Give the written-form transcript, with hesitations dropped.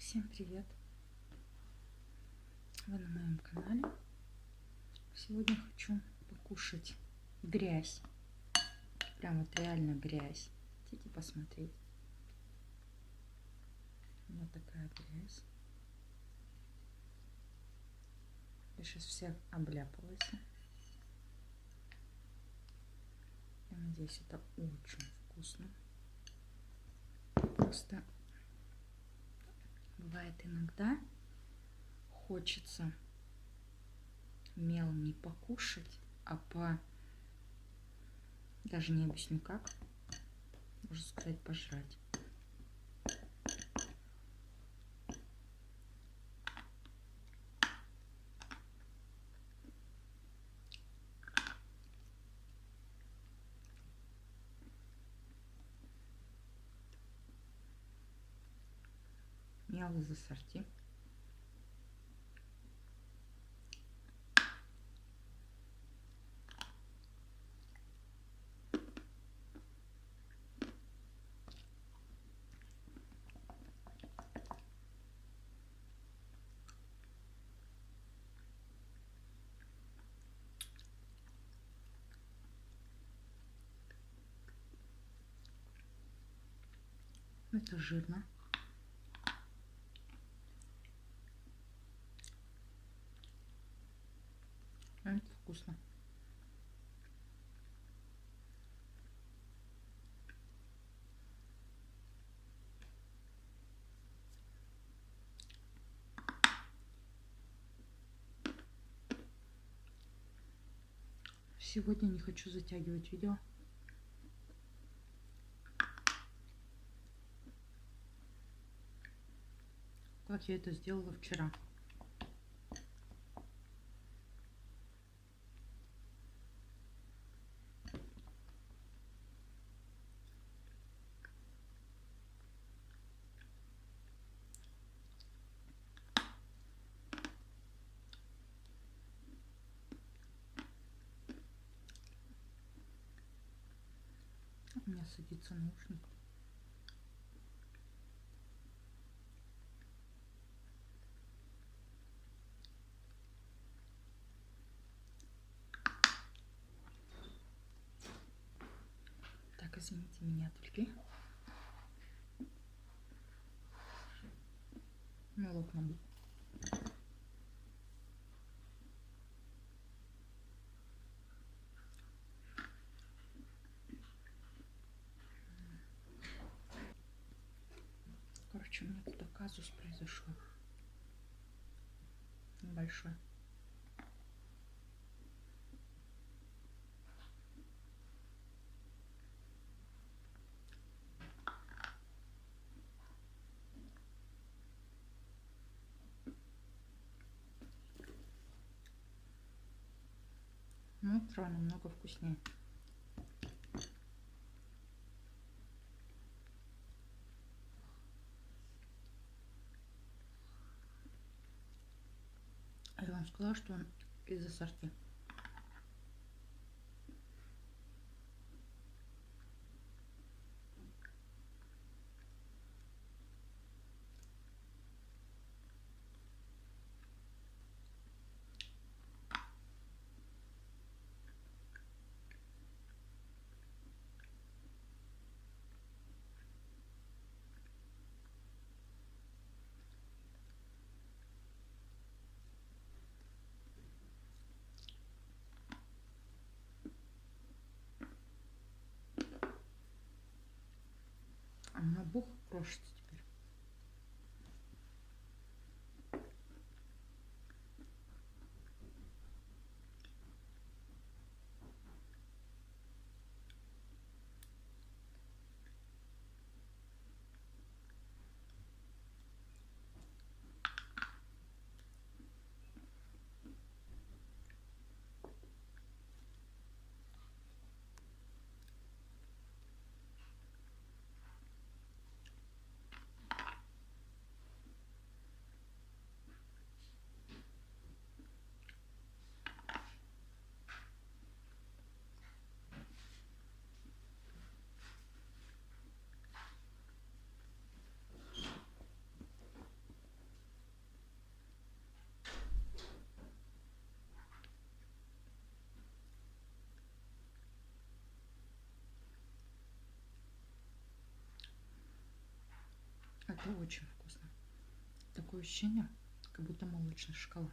Всем привет! Вы на моем канале. Сегодня хочу покушать грязь. Прям вот реально грязь. Хотите посмотреть? Вот такая грязь. Я сейчас вся обляпалась. Я надеюсь, это очень вкусно. Просто бывает иногда хочется мел не покушать, а даже не объясню как, можно сказать, пожрать. Мел из ассорти. Это жирно. Это вкусно. Сегодня не хочу затягивать видео. Как я это сделала вчера. У меня садится наушник. Так, извините, меня отвлекли. Мелок надо. Короче, у меня тут казус произошел. Небольшой. Но утро намного вкуснее. А я вам сказала, что он из ассорти. А набух крошится теперь. очень вкусно. Такое ощущение, как будто молочный шоколад.